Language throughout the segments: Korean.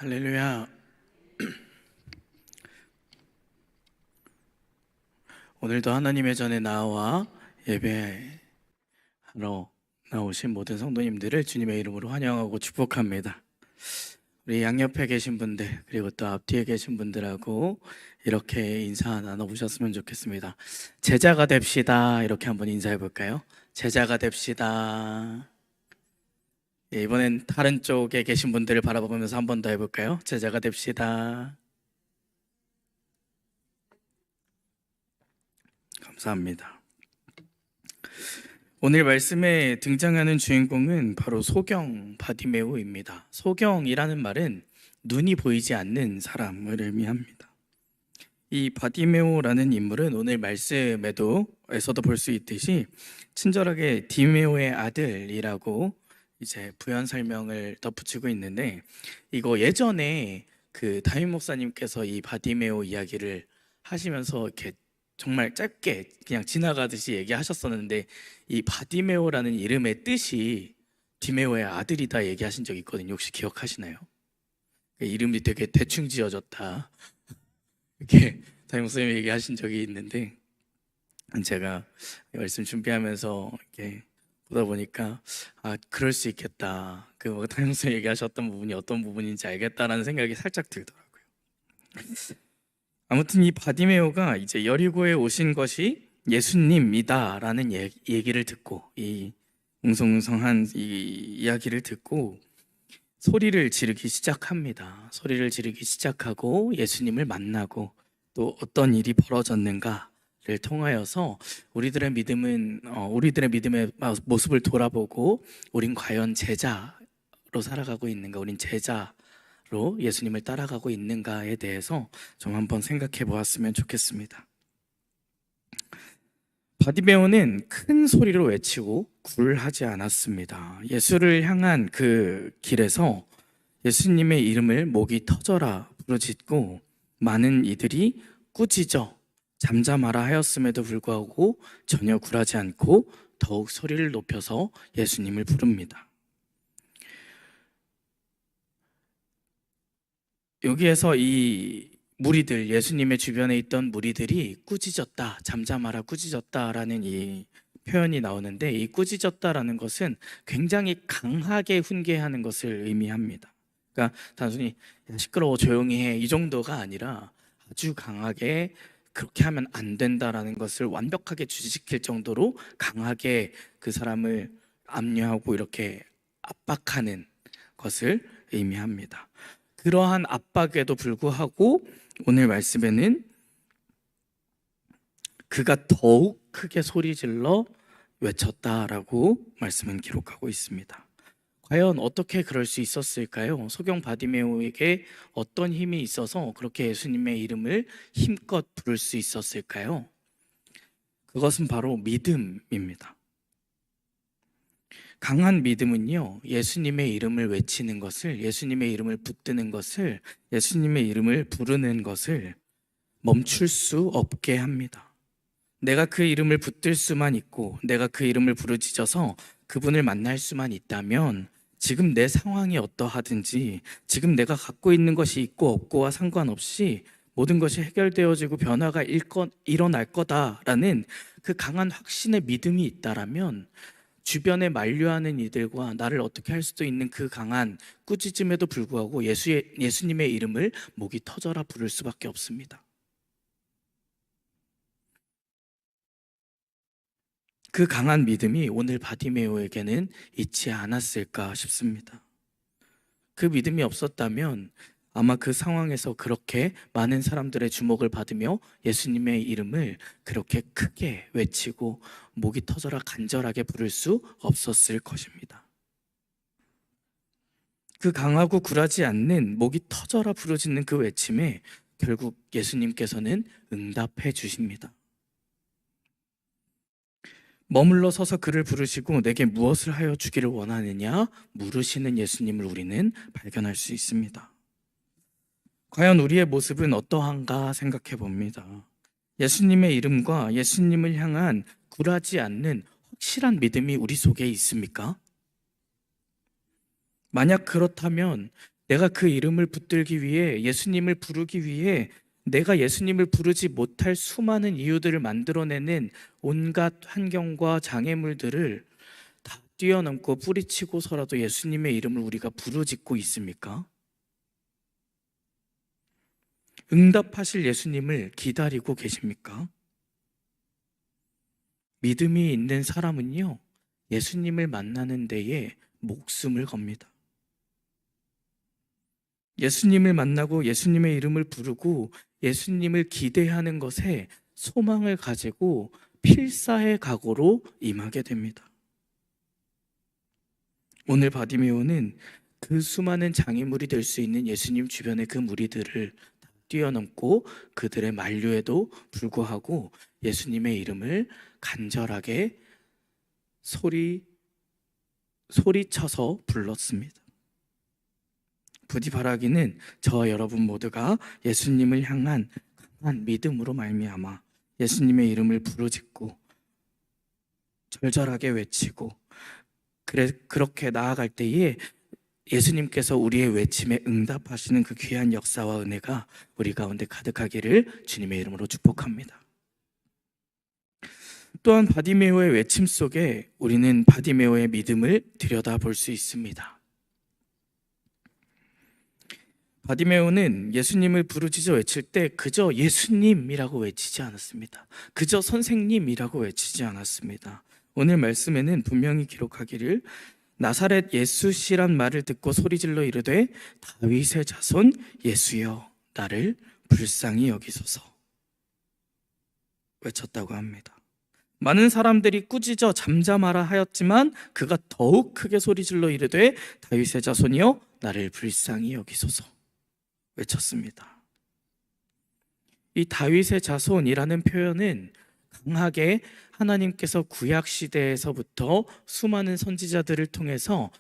할렐루야. 오늘도 하나님의 전에 나와 예배하러 나오신 모든 성도님들을 주님의 이름으로 환영하고 축복합니다. 우리 양옆에 계신 분들 그리고 또 앞뒤에 계신 분들하고 이렇게 인사 나눠보셨으면 좋겠습니다. 제자가 됩시다. 이렇게 한번 인사해 볼까요? 제자가 됩시다. 예, 이번엔 다른 쪽에 계신 분들을 바라보면서 한 번 더 해볼까요? 제자가 됩시다. 감사합니다. 오늘 말씀에 등장하는 주인공은 바로 소경 바디메오입니다. 소경이라는 말은 눈이 보이지 않는 사람을 의미합니다. 이 바디메오라는 인물은 오늘 말씀에서도 볼 수 있듯이 친절하게 디메오의 아들이라고 이제 부연 설명을 덧붙이고 있는데, 이거 예전에 그 담임 목사님께서 이 바디메오 이야기를 하시면서 이렇게 정말 짧게 그냥 지나가듯이 얘기하셨었는데, 이 바디메오라는 이름의 뜻이 디메오의 아들이다 얘기하신 적이 있거든요. 혹시 기억하시나요? 이름이 되게 대충 지어졌다 이렇게 담임 목사님이 얘기하신 적이 있는데, 제가 말씀 준비하면서 이렇게 보다 보니까 그럴 수 있겠다. 그 담임 목사님 얘기하셨던 부분이 어떤 부분인지 알겠다라는 생각이 살짝 들더라고요. 아무튼 이 바디메오가 이제 여리고에 오신 것이 예수님이다라는 얘기를 듣고, 이 웅성웅성한 이 이야기를 듣고 소리를 지르기 시작합니다. 소리를 지르기 시작하고 예수님을 만나고 또 어떤 일이 벌어졌는가를 통하여서 우리들의 믿음의 모습을 돌아보고, 우린 과연 제자로 살아가고 있는가, 우린 제자로 예수님을 따라가고 있는가에 대해서 좀 한번 생각해 보았으면 좋겠습니다. 바디메오는 큰 소리로 외치고 굴하지 않았습니다. 예수를 향한 그 길에서 예수님의 이름을 목이 터져라 부르짖고 많은 이들이 꾸짖어 잠잠하라 하였음에도 불구하고 전혀 굴하지 않고 더욱 소리를 높여서 예수님을 부릅니다. 여기에서 이 무리들, 예수님의 주변에 있던 무리들이 꾸짖었다, 잠잠하라 꾸짖었다라는 이 표현이 나오는데, 이 꾸짖었다라는 것은 굉장히 강하게 훈계하는 것을 의미합니다. 그러니까 단순히 시끄러워 조용히 해 이 정도가 아니라 아주 강하게 그렇게 하면 안 된다라는 것을 완벽하게 주지시킬 정도로 강하게 그 사람을 압류하고 이렇게 압박하는 것을 의미합니다. 그러한 압박에도 불구하고 오늘 말씀에는 그가 더욱 크게 소리질러 외쳤다라고 말씀은 기록하고 있습니다. 과연 어떻게 그럴 수 있었을까요? 소경 바디메오에게 어떤 힘이 있어서 그렇게 예수님의 이름을 힘껏 부를 수 있었을까요? 그것은 바로 믿음입니다. 강한 믿음은요, 예수님의 이름을 외치는 것을, 예수님의 이름을 붙드는 것을, 예수님의 이름을 부르는 것을 멈출 수 없게 합니다. 내가 그 이름을 붙들 수만 있고, 내가 그 이름을 부르짖어서 그분을 만날 수만 있다면, 지금 내 상황이 어떠하든지, 지금 내가 갖고 있는 것이 있고 없고와 상관없이 모든 것이 해결되어지고 변화가 일어날 거다라는 그 강한 확신의 믿음이 있다라면, 주변에 만류하는 이들과 나를 어떻게 할 수도 있는 그 강한 꾸짖음에도 불구하고 예수님의 이름을 목이 터져라 부를 수밖에 없습니다. 그 강한 믿음이 오늘 바디메오에게는 있지 않았을까 싶습니다. 그 믿음이 없었다면 아마 그 상황에서 그렇게 많은 사람들의 주목을 받으며 예수님의 이름을 그렇게 크게 외치고 목이 터져라 간절하게 부를 수 없었을 것입니다. 그 강하고 굴하지 않는 목이 터져라 부르짖는 그 외침에 결국 예수님께서는 응답해 주십니다. 머물러 서서 그를 부르시고 내게 무엇을 하여 주기를 원하느냐 물으시는 예수님을 우리는 발견할 수 있습니다. 과연 우리의 모습은 어떠한가 생각해 봅니다. 예수님의 이름과 예수님을 향한 굴하지 않는 확실한 믿음이 우리 속에 있습니까? 만약 그렇다면 내가 그 이름을 붙들기 위해, 예수님을 부르기 위해 내가 예수님을 부르지 못할 수많은 이유들을 만들어내는 온갖 환경과 장애물들을 다 뛰어넘고 뿌리치고서라도 예수님의 이름을 우리가 부르짖고 있습니까? 응답하실 예수님을 기다리고 계십니까? 믿음이 있는 사람은요, 예수님을 만나는 데에 목숨을 겁니다. 예수님을 만나고 예수님의 이름을 부르고 예수님을 기대하는 것에 소망을 가지고 필사의 각오로 임하게 됩니다. 오늘 바디메오는 그 수많은 장애물이 될 수 있는 예수님 주변의 그 무리들을 뛰어넘고 그들의 만류에도 불구하고 예수님의 이름을 간절하게 소리쳐서 불렀습니다. 부디 바라기는 저와 여러분 모두가 예수님을 향한 강한 믿음으로 말미암아 예수님의 이름을 부르짖고 절절하게 외치고 그렇게 나아갈 때에 예수님께서 우리의 외침에 응답하시는 그 귀한 역사와 은혜가 우리 가운데 가득하기를 주님의 이름으로 축복합니다. 또한 바디메오의 외침 속에 우리는 바디메오의 믿음을 들여다볼 수 있습니다. 바디메오는 예수님을 부르짖어 외칠 때 그저 예수님이라고 외치지 않았습니다. 그저 선생님이라고 외치지 않았습니다. 오늘 말씀에는 분명히 기록하기를 나사렛 예수시란 말을 듣고 소리질러 이르되 다윗의 자손 예수여 나를 불쌍히 여기소서 외쳤다고 합니다. 많은 사람들이 꾸짖어 잠잠하라 하였지만 그가 더욱 크게 소리질러 이르되 다윗의 자손이여 나를 불쌍히 여기소서 외쳤습니다. 이 다윗의 자손이라는 표현은 강하게 하나님께서 구약 시대에서부터 수많은 선지자들을 통해서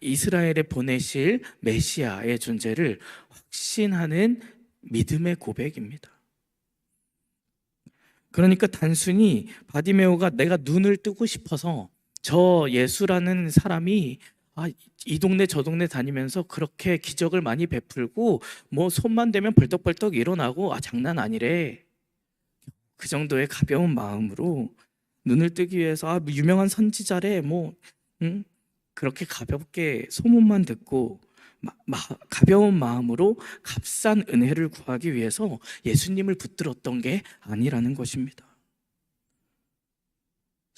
이스라엘에 보내실 메시아의 존재를 확신하는 믿음의 고백입니다. 그러니까 단순히 바디메오가 내가 눈을 뜨고 싶어서 저 예수라는 사람이 이 동네 저 동네 다니면서 그렇게 기적을 많이 베풀고 뭐 손만 대면 벌떡벌떡 일어나고 장난 아니래, 그 정도의 가벼운 마음으로 눈을 뜨기 위해서 유명한 선지자래 그렇게 가볍게 소문만 듣고 가벼운 마음으로 값싼 은혜를 구하기 위해서 예수님을 붙들었던 게 아니라는 것입니다.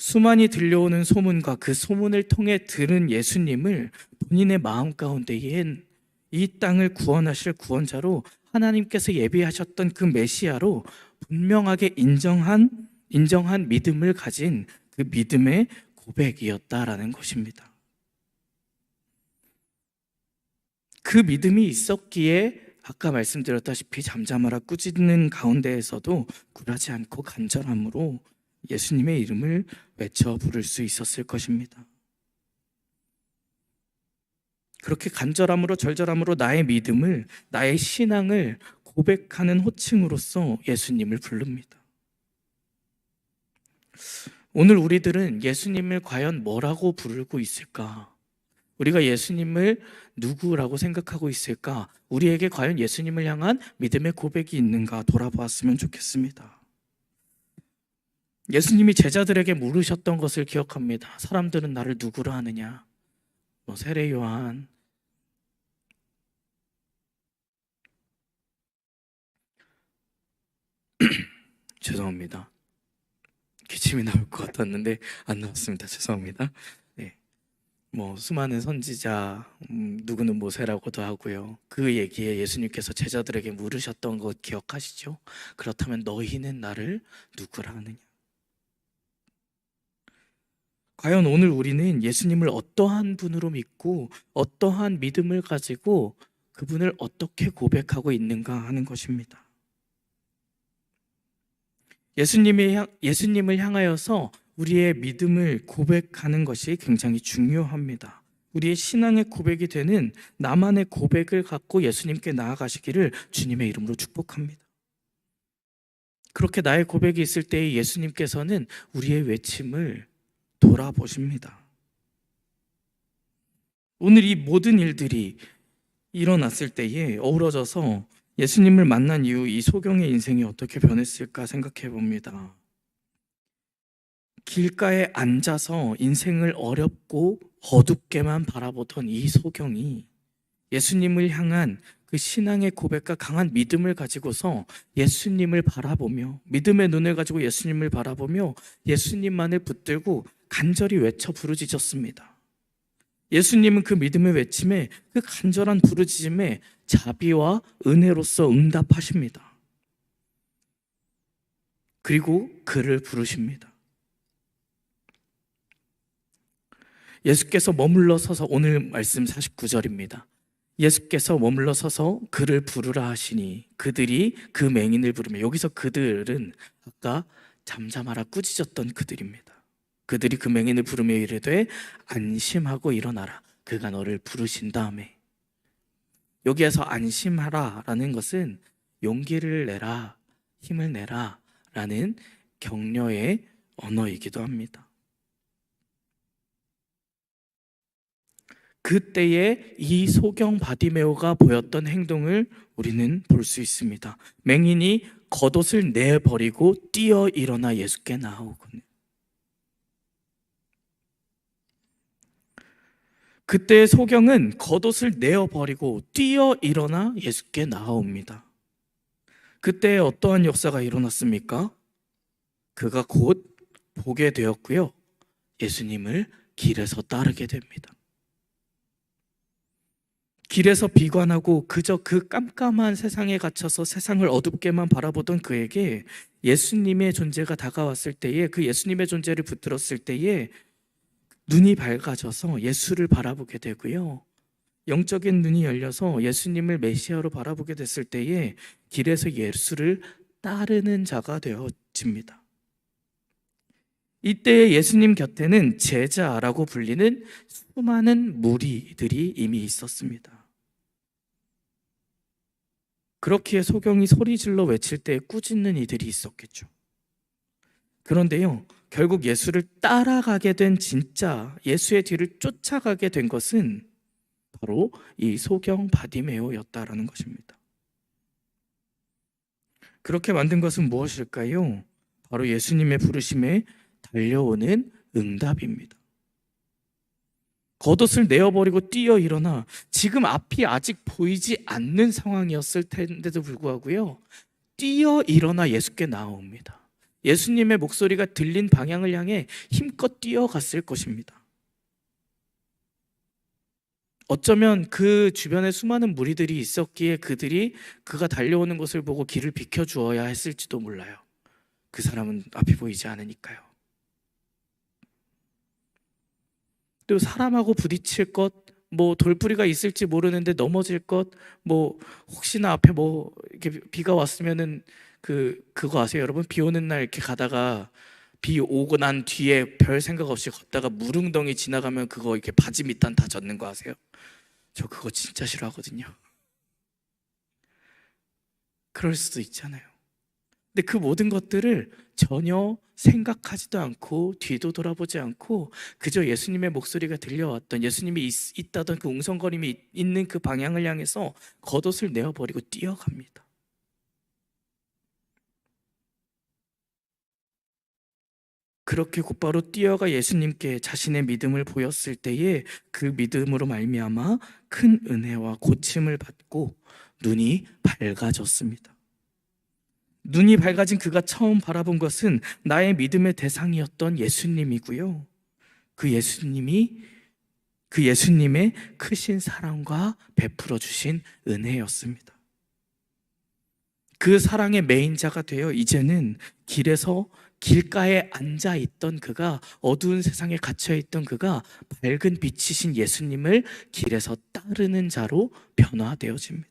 수많이 들려오는 소문과 그 소문을 통해 들은 예수님을 본인의 마음 가운데엔 이 땅을 구원하실 구원자로 하나님께서 예비하셨던 그 메시아로 분명하게 인정한 믿음을 가진 그 믿음의 고백이었다라는 것입니다. 그 믿음이 있었기에 아까 말씀드렸다시피 잠잠하라 꾸짖는 가운데에서도 굴하지 않고 간절함으로 예수님의 이름을 외쳐 부를 수 있었을 것입니다. 그렇게 간절함으로 절절함으로 나의 믿음을, 나의 신앙을 고백하는 호칭으로서 예수님을 부릅니다. 오늘 우리들은 예수님을 과연 뭐라고 부르고 있을까? 우리가 예수님을 누구라고 생각하고 있을까? 우리에게 과연 예수님을 향한 믿음의 고백이 있는가 돌아보았으면 좋겠습니다. 예수님이 제자들에게 물으셨던 것을 기억합니다. 사람들은 나를 누구라 하느냐? 세례 요한, 죄송합니다. 기침이 나올 것 같았는데 안 나왔습니다. 죄송합니다. 수많은 선지자, 누구는 모세라고도 하고요. 그 얘기에 예수님께서 제자들에게 물으셨던 것 기억하시죠? 그렇다면 너희는 나를 누구라 하느냐? 과연 오늘 우리는 예수님을 어떠한 분으로 믿고 어떠한 믿음을 가지고 그분을 어떻게 고백하고 있는가 하는 것입니다. 예수님을 향하여서 우리의 믿음을 고백하는 것이 굉장히 중요합니다. 우리의 신앙의 고백이 되는 나만의 고백을 갖고 예수님께 나아가시기를 주님의 이름으로 축복합니다. 그렇게 나의 고백이 있을 때 예수님께서는 우리의 외침을 돌아보십니다. 오늘 이 모든 일들이 일어났을 때에 어우러져서 예수님을 만난 이후 이 소경의 인생이 어떻게 변했을까 생각해 봅니다. 길가에 앉아서 인생을 어렵고 어둡게만 바라보던 이 소경이 예수님을 향한 그 신앙의 고백과 강한 믿음을 가지고서 예수님을 바라보며, 믿음의 눈을 가지고 예수님을 바라보며 예수님만을 붙들고 간절히 외쳐 부르짖었습니다. 예수님은 그 믿음의 외침에, 그 간절한 부르짖음에 자비와 은혜로서 응답하십니다. 그리고 그를 부르십니다. 예수께서 머물러 서서, 오늘 말씀 49절입니다. 예수께서 머물러 서서 그를 부르라 하시니 그들이 그 맹인을 부르며, 여기서 그들은 아까 잠잠하라 꾸짖었던 그들입니다. 그들이 그 맹인을 부르며 이르되 안심하고 일어나라, 그가 너를 부르신다며. 여기에서 안심하라 라는 것은 용기를 내라, 힘을 내라 라는 격려의 언어이기도 합니다. 그때에 이 소경 바디메오가 보였던 행동을 우리는 볼 수 있습니다. 맹인이 겉옷을 내버리고 뛰어 일어나 예수께 나아오거든요. 그때 소경은 겉옷을 내어버리고 뛰어 일어나 예수께 나아옵니다. 그때 어떠한 역사가 일어났습니까? 그가 곧 보게 되었고요, 예수님을 길에서 따르게 됩니다. 길에서 비관하고 그저 그 깜깜한 세상에 갇혀서 세상을 어둡게만 바라보던 그에게 예수님의 존재가 다가왔을 때에, 그 예수님의 존재를 붙들었을 때에 눈이 밝아져서 예수를 바라보게 되고요, 영적인 눈이 열려서 예수님을 메시아로 바라보게 됐을 때에 길에서 예수를 따르는 자가 되어집니다. 이때 예수님 곁에는 제자라고 불리는 수많은 무리들이 이미 있었습니다. 그렇기에 소경이 소리질러 외칠 때 꾸짖는 이들이 있었겠죠. 그런데요, 결국 예수를 따라가게 된, 진짜 예수의 뒤를 쫓아가게 된 것은 바로 이 소경 바디메오였다라는 것입니다. 그렇게 만든 것은 무엇일까요? 바로 예수님의 부르심에 달려오는 응답입니다. 겉옷을 내어버리고 뛰어 일어나, 지금 앞이 아직 보이지 않는 상황이었을 텐데도 불구하고요, 뛰어 일어나 예수께 나아옵니다. 예수님의 목소리가 들린 방향을 향해 힘껏 뛰어갔을 것입니다. 어쩌면 그 주변에 수많은 무리들이 있었기에 그들이 그가 달려오는 것을 보고 길을 비켜주어야 했을지도 몰라요. 그 사람은 앞이 보이지 않으니까요. 또 사람하고 부딪힐 것, 뭐 돌부리가 있을지 모르는데 넘어질 것, 뭐 혹시나 앞에 뭐 이렇게 비가 왔으면은 그거 아세요, 여러분? 비 오는 날 이렇게 가다가 비 오고 난 뒤에 별 생각 없이 걷다가 물웅덩이 지나가면 그거 이렇게 바지 밑단 다 젖는 거 아세요? 저 그거 진짜 싫어하거든요. 그럴 수도 있잖아요. 근데 그 모든 것들을 전혀 생각하지도 않고 뒤도 돌아보지 않고 그저 예수님의 목소리가 들려왔던, 예수님이 있다던 그 웅성거림이 있는 그 방향을 향해서 겉옷을 내어버리고 뛰어갑니다. 그렇게 곧바로 뛰어가 예수님께 자신의 믿음을 보였을 때에 그 믿음으로 말미암아 큰 은혜와 고침을 받고 눈이 밝아졌습니다. 눈이 밝아진 그가 처음 바라본 것은 나의 믿음의 대상이었던 예수님이고요, 그 예수님의 크신 사랑과 베풀어 주신 은혜였습니다. 그 사랑의 메인자가 되어 이제는 길가에 앉아 있던 그가, 어두운 세상에 갇혀 있던 그가 밝은 빛이신 예수님을 길에서 따르는 자로 변화되어집니다.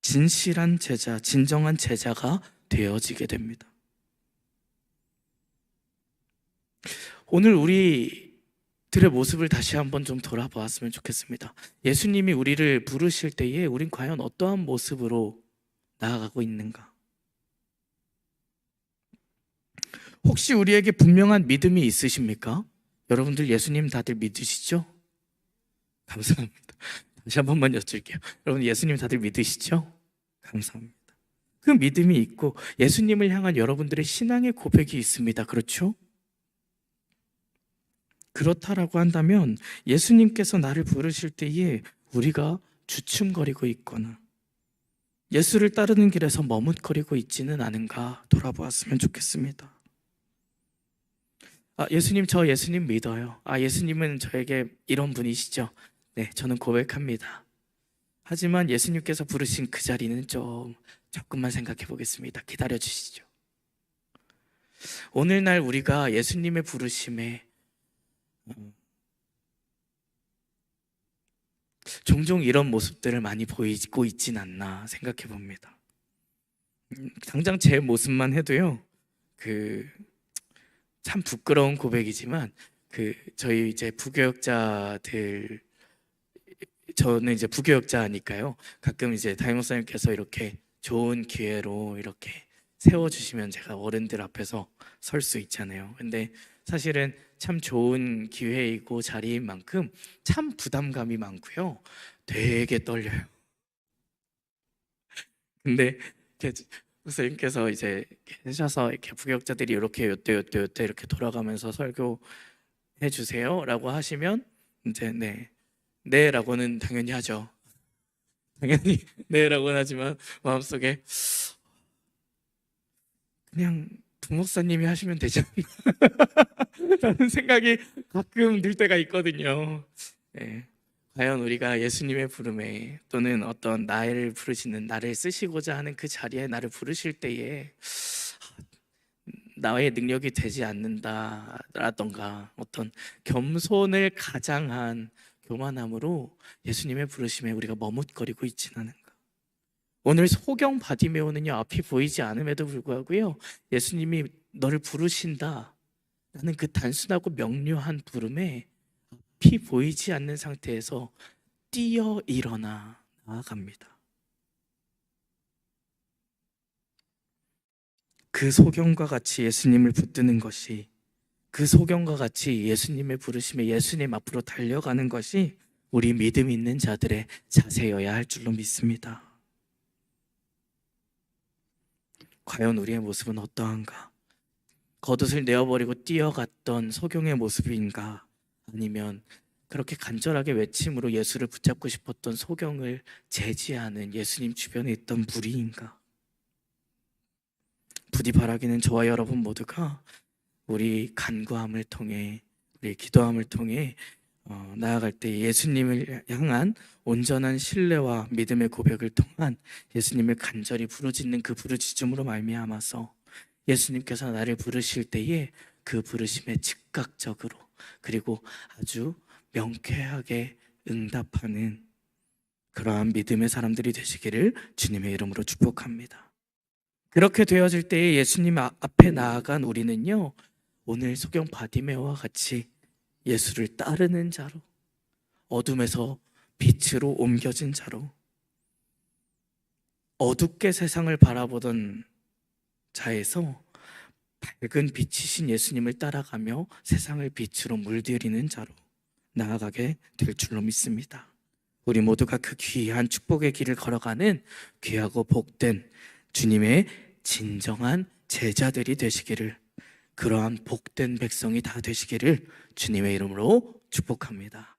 진실한 제자, 진정한 제자가 되어지게 됩니다. 오늘 우리들의 모습을 다시 한번 좀 돌아보았으면 좋겠습니다. 예수님이 우리를 부르실 때에 우린 과연 어떠한 모습으로 나아가고 있는가? 혹시 우리에게 분명한 믿음이 있으십니까? 여러분들 예수님 다들 믿으시죠? 감사합니다. 다시 한 번만 여쭐게요. 여러분, 예수님 다들 믿으시죠? 감사합니다. 그 믿음이 있고 예수님을 향한 여러분들의 신앙의 고백이 있습니다. 그렇죠? 그렇다라고 한다면 예수님께서 나를 부르실 때에 우리가 주춤거리고 있거나 예수를 따르는 길에서 머뭇거리고 있지는 않은가 돌아보았으면 좋겠습니다. 예수님, 저 예수님 믿어요. 예수님은 저에게 이런 분이시죠. 네, 저는 고백합니다. 하지만 예수님께서 부르신 그 자리는 조금만 생각해 보겠습니다. 기다려 주시죠. 오늘날 우리가 예수님의 부르심에 종종 이런 모습들을 많이 보이고 있진 않나 생각해 봅니다. 당장 제 모습만 해도요, 참 부끄러운 고백이지만, 저희 이제 부교역자들, 저는 이제 부교역자니까요, 가끔 이제 담임 목사님께서 이렇게 좋은 기회로 이렇게 세워주시면 제가 어른들 앞에서 설 수 있잖아요. 근데 사실은 참 좋은 기회이고 자리인 만큼 참 부담감이 많고요. 되게 떨려요. 근데 목사님께서 이제 계셔서 이렇게 부교역자들이 이렇게 요때 이렇게 돌아가면서 설교해 주세요라고 하시면 이제 네라고는 당연히 하죠. 당연히 네라고는 하지만 마음속에 그냥 부목사님이 하시면 되지 않나 라는 생각이 가끔 들 때가 있거든요. 네. 과연 우리가 예수님의 부름에 또는 어떤 나를 부르시는, 나를 쓰시고자 하는 그 자리에 나를 부르실 때에 나의 능력이 되지 않는다라던가 어떤 겸손을 가장한 교만함으로 예수님의 부르심에 우리가 머뭇거리고 있지는 않은가. 오늘 소경 바디메오는요, 앞이 보이지 않음에도 불구하고요, 예수님이 너를 부르신다 라는 그 단순하고 명료한 부름에 피 보이지 않는 상태에서 뛰어 일어나 나아갑니다. 그 소경과 같이 예수님을 붙드는 것이, 그 소경과 같이 예수님의 부르심에 예수님 앞으로 달려가는 것이 우리 믿음 있는 자들의 자세여야 할 줄로 믿습니다. 과연 우리의 모습은 어떠한가? 겉옷을 내어버리고 뛰어갔던 소경의 모습인가? 아니면 그렇게 간절하게 외침으로 예수를 붙잡고 싶었던 소경을 제지하는 예수님 주변에 있던 무리인가? 부디 바라기는 저와 여러분 모두가 우리 간구함을 통해, 우리 기도함을 통해 나아갈 때 예수님을 향한 온전한 신뢰와 믿음의 고백을 통한 예수님을 간절히 부르짖는 그 부르짖음으로 말미암아서 예수님께서 나를 부르실 때에 그 부르심에 즉각적으로 그리고 아주 명쾌하게 응답하는 그러한 믿음의 사람들이 되시기를 주님의 이름으로 축복합니다. 그렇게 되어질 때에 예수님 앞에 나아간 우리는요, 오늘 소경 바디메오와 같이 예수를 따르는 자로, 어둠에서 빛으로 옮겨진 자로, 어둡게 세상을 바라보던 자에서 밝은 빛이신 예수님을 따라가며 세상을 빛으로 물들이는 자로 나아가게 될 줄로 믿습니다. 우리 모두가 그 귀한 축복의 길을 걸어가는 귀하고 복된 주님의 진정한 제자들이 되시기를, 그러한 복된 백성이 다 되시기를 주님의 이름으로 축복합니다.